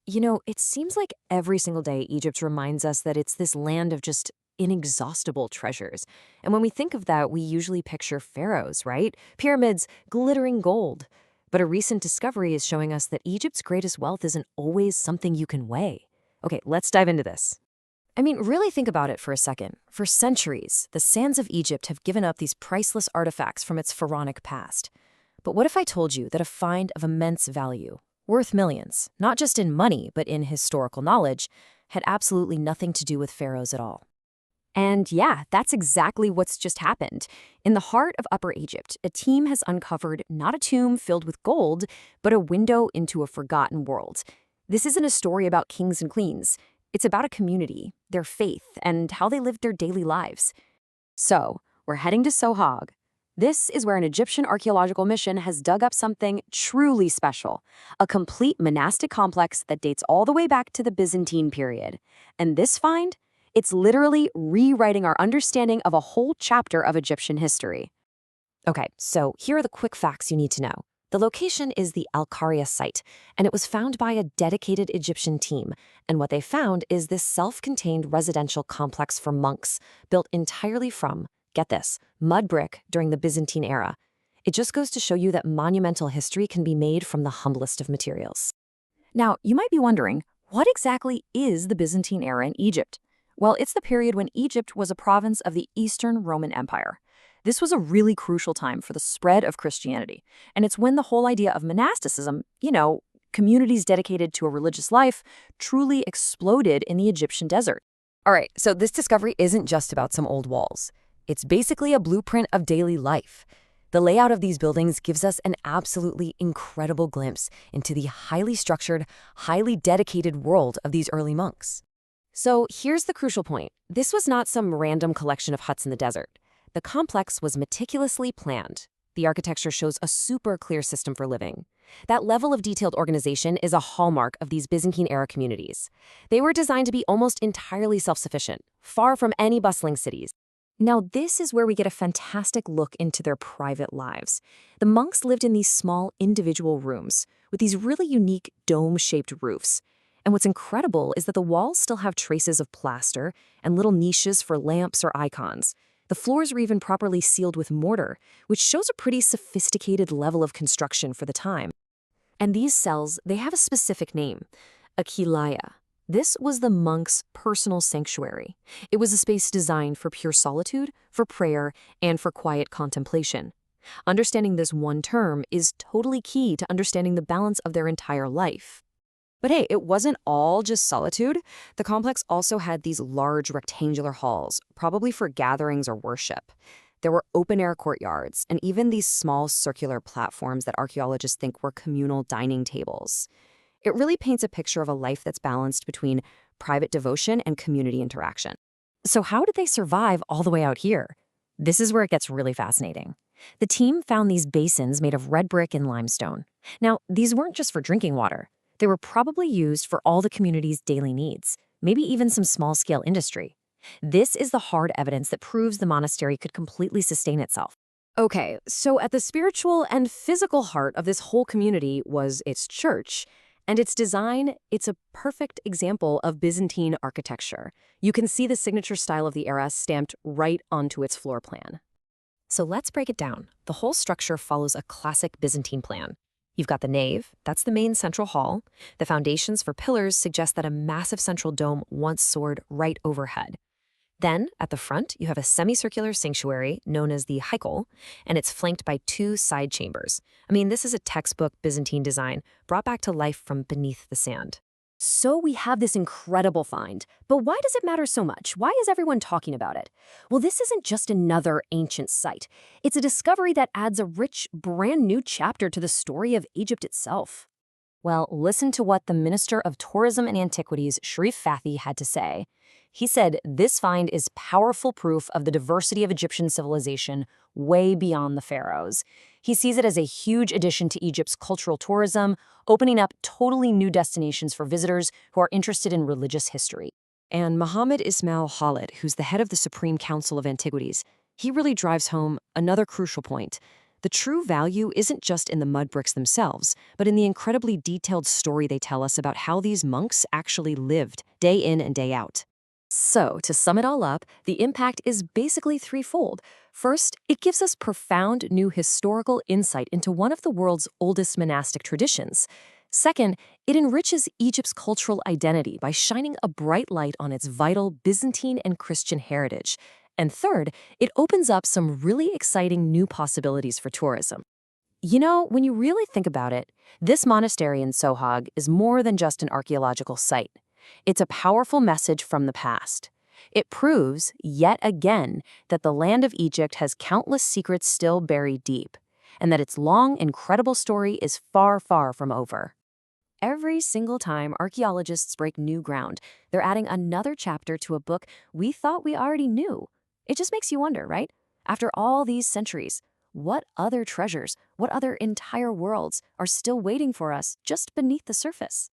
It seems like every single day Egypt reminds us that it's this land of just inexhaustible treasures. And when we think of that, we usually picture pharaohs, right? Pyramids, glittering gold. But a recent discovery is showing us that Egypt's greatest wealth isn't always something you can weigh. Okay, let's dive into this. I mean, really think about it for a second. For centuries, the sands of Egypt have given up these priceless artifacts from its pharaonic past. But what if I told you that a find of immense value, worth millions, not just in money, but in historical knowledge, had absolutely nothing to do with pharaohs at all? And yeah, that's exactly what's just happened. In the heart of Upper Egypt, a team has uncovered not a tomb filled with gold, but a window into a forgotten world. This isn't a story about kings and queens. It's about a community, their faith, and how they lived their daily lives. So, we're heading to Sohag. This is where an Egyptian archaeological mission has dug up something truly special, a complete monastic complex that dates all the way back to the Byzantine period. And this find? It's literally rewriting our understanding of a whole chapter of Egyptian history. Okay, so here are the quick facts you need to know. The location is the Al-Qaria site, and it was found by a dedicated Egyptian team. And what they found is this self-contained residential complex for monks, built entirely from, get this, mud brick during the Byzantine era. It just goes to show you that monumental history can be made from the humblest of materials. Now, you might be wondering, what exactly is the Byzantine era in Egypt? Well, it's the period when Egypt was a province of the Eastern Roman Empire. This was a really crucial time for the spread of Christianity, and it's when the whole idea of monasticism, communities dedicated to a religious life, truly exploded in the Egyptian desert. All right, so this discovery isn't just about some old walls. It's basically a blueprint of daily life. The layout of these buildings gives us an absolutely incredible glimpse into the highly structured, highly dedicated world of these early monks. So here's the crucial point. This was not some random collection of huts in the desert. The complex was meticulously planned. The architecture shows a super clear system for living. That level of detailed organization is a hallmark of these Byzantine-era communities. They were designed to be almost entirely self-sufficient, far from any bustling cities. Now, this is where we get a fantastic look into their private lives. The monks lived in these small individual rooms with these really unique dome-shaped roofs. And what's incredible is that the walls still have traces of plaster and little niches for lamps or icons. The floors were even properly sealed with mortar, which shows a pretty sophisticated level of construction for the time. And these cells, they have a specific name, a wkhilaya. This was the monk's personal sanctuary. It was a space designed for pure solitude, for prayer, and for quiet contemplation. Understanding this one term is totally key to understanding the balance of their entire life. But hey, it wasn't all just solitude. The complex also had these large rectangular halls, probably for gatherings or worship. There were open-air courtyards, and even these small circular platforms that archaeologists think were communal dining tables. It really paints a picture of a life that's balanced between private devotion and community interaction. So how did they survive all the way out here? This is where it gets really fascinating. The team found these basins made of red brick and limestone. Now, these weren't just for drinking water. They were probably used for all the community's daily needs, maybe even some small-scale industry. This is the hard evidence that proves the monastery could completely sustain itself. Okay, so at the spiritual and physical heart of this whole community was its church. And its design, it's a perfect example of Byzantine architecture. You can see the signature style of the era stamped right onto its floor plan. So let's break it down. The whole structure follows a classic Byzantine plan. You've got the nave, that's the main central hall. The foundations for pillars suggest that a massive central dome once soared right overhead. Then, at the front, you have a semicircular sanctuary known as the heikel, and it's flanked by two side chambers. I mean, this is a textbook Byzantine design brought back to life from beneath the sand. So we have this incredible find, but why does it matter so much? Why is everyone talking about it? Well, this isn't just another ancient site. It's a discovery that adds a rich, brand new chapter to the story of Egypt itself. Well, listen to what the Minister of Tourism and Antiquities, Sharif Fathi, had to say. He said this find is powerful proof of the diversity of Egyptian civilization way beyond the pharaohs. He sees it as a huge addition to Egypt's cultural tourism, opening up totally new destinations for visitors who are interested in religious history. And Mohammed Ismail Khalid, who's the head of the Supreme Council of Antiquities, he really drives home another crucial point. The true value isn't just in the mud bricks themselves, but in the incredibly detailed story they tell us about how these monks actually lived, day in and day out. So, to sum it all up, the impact is basically threefold. First, it gives us profound new historical insight into one of the world's oldest monastic traditions. Second, it enriches Egypt's cultural identity by shining a bright light on its vital Byzantine and Christian heritage. And third, it opens up some really exciting new possibilities for tourism. You know, when you really think about it, this monastery in Sohag is more than just an archaeological site. It's a powerful message from the past. It proves, yet again, that the land of Egypt has countless secrets still buried deep, and that its long, incredible story is far, far from over. Every single time archaeologists break new ground, they're adding another chapter to a book we thought we already knew. It just makes you wonder, right? After all these centuries, what other treasures, what other entire worlds are still waiting for us just beneath the surface?